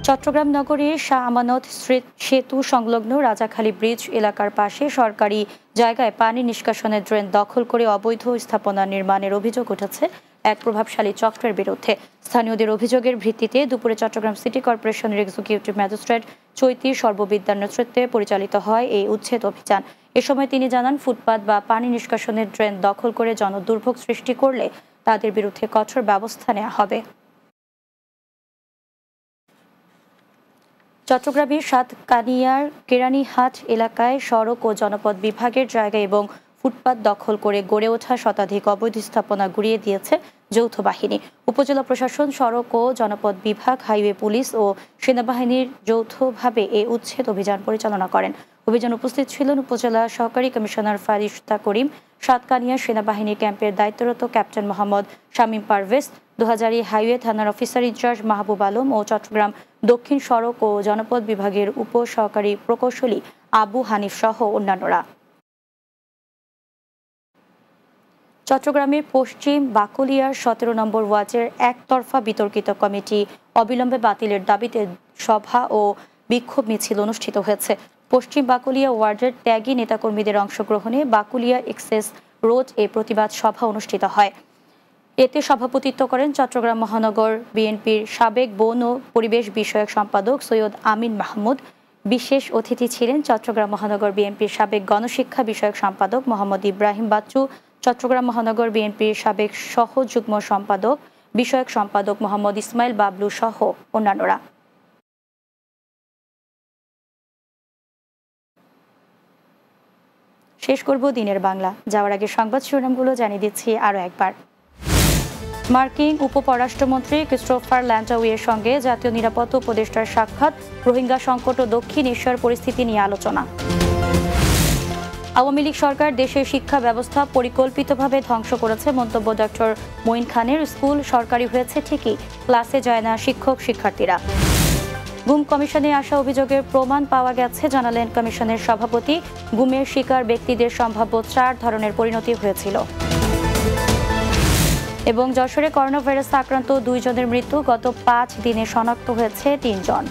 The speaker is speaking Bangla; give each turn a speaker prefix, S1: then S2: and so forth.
S1: চট্টগ্রাম নগরীর শাহ আমানত সেতু সংলগ্ন রাজাখালী ব্রিজ এলাকার পাশে সরকারি জায়গায় পানি নিষ্কাশনের ড্রেন দখল করে অবৈধ স্থাপনা নির্মাণের অভিযোগ উঠেছে এক প্রভাবশালী চক্রের বিরুদ্ধে। স্থানীয়দের অভিযোগের ভিত্তিতে দুপুরে চট্টগ্রাম সিটি কর্পোরেশনের এক্সিকিউটিভ ম্যাজিস্ট্রেট চৈতি সর্ববিদ্যার নেতৃত্বে পরিচালিত হয় এই উচ্ছেদ অভিযান। এ সময় তিনি জানান, ফুটপাত বা পানি নিষ্কাশনের ড্রেন দখল করে জনদুর্ভোগ সৃষ্টি করলে তাদের বিরুদ্ধে কঠোর ব্যবস্থা নেওয়া হবে। চট্টগ্রামের সাতকানিয়ার কেরানীহাট এলাকায় সড়ক ও জনপদ বিভাগের জায়গা এবং ফুটপাত দখল করে গড়ে ওঠা শতাধিক অবৈধ স্থাপনা গুড়িয়ে দিয়েছে যৌথ বাহিনী। উপজেলা প্রশাসন, সড়ক ও জনপদ বিভাগ, হাইওয়ে পুলিশ ও সেনাবাহিনীর যৌথভাবে এই উচ্ছেদ অভিযান পরিচালনা করেন। অভিযান উপস্থিত ছিলেন উপজেলা সহকারী কমিশনার ফারিস্তা করিম, সাতকানিয়া সেনাবাহিনী ক্যাম্পের দায়িত্বরত ক্যাপ্টেন মোহাম্মদ শামীম পারভেজ, ২০০০ হাইওয়ে থানার অফিসার ইনচার্জ মাহবুব আলম ও চট্টগ্রাম দক্ষিণ সড়ক ও জনপদ বিভাগের উপ সহকারী প্রকৌশলী আবু হানিফ সহ অন্যান্যরা। চট্টগ্রামের পশ্চিম বাকুলিয়ার ১৭ নম্বর ওয়ার্ডের একতরফা বিতর্কিত কমিটি অবিলম্বে বাতিলের দাবিতে সভা ও বিক্ষোভ মিছিল অনুষ্ঠিত হয়েছে। পশ্চিম বাকুলিয়া ওয়ার্ডের ত্যাগী নেতাকর্মীদের অংশগ্রহণে বাকুলিয়া এক্সেস রোড এ প্রতিবাদ সভা অনুষ্ঠিত হয়। এতে সভাপতিত্ব করেন চট্টগ্রাম মহানগর বিএনপির সাবেক বন ও পরিবেশ বিষয়ক সম্পাদক সৈয়দ আমিন মাহমুদ। বিশেষ অতিথি ছিলেন চট্টগ্রাম মহানগর বিএনপির সাবেক গণশিক্ষা বিষয়ক সম্পাদক মোহাম্মদ ইব্রাহিম বাচ্চু, চট্টগ্রাম মহানগর বিএনপির সাবেক সহ যুগ্ম সম্পাদক বিষয়ক সম্পাদক মোহাম্মদ ইসমাইল বাবলু সহ অন্যান্যরা। শেষ করব দিনের বাংলা। যাওয়ার আগে সংবাদ শিরোনামগুলো জানিয়ে দিচ্ছি আরও একবার। মার্কিন উপপররাষ্ট্রমন্ত্রী ক্রিস্টোফার ল্যান্ডাউয়ের সঙ্গে জাতীয় নিরাপত্তা উপদেষ্টার সাক্ষাৎ, রোহিঙ্গা সংকট ও দক্ষিণ এশিয়ার পরিস্থিতি নিয়ে আলোচনা। আওয়ামী লীগ সরকার দেশের শিক্ষা ব্যবস্থা পরিকল্পিতভাবে ধ্বংস করেছে, মন্তব্য ডক্টর মঈন খানের। স্কুল সরকারি হয়েছে ঠিকই, ক্লাসে যায় না শিক্ষক শিক্ষার্থীরা। গুম কমিশনে আসা অভিযোগের প্রমাণ পাওয়া গেছে, জানালেন কমিশনের সভাপতি। গুমের শিকার ব্যক্তিদের সম্ভাব্য ৪ ধরনের পরিণতি হয়েছিল। এবং যশোরে করোনা ভাইরাস আক্রান্ত 2 জনের মৃত্যু, গত 5 দিনে শনাক্ত হয়েছে 3 জন।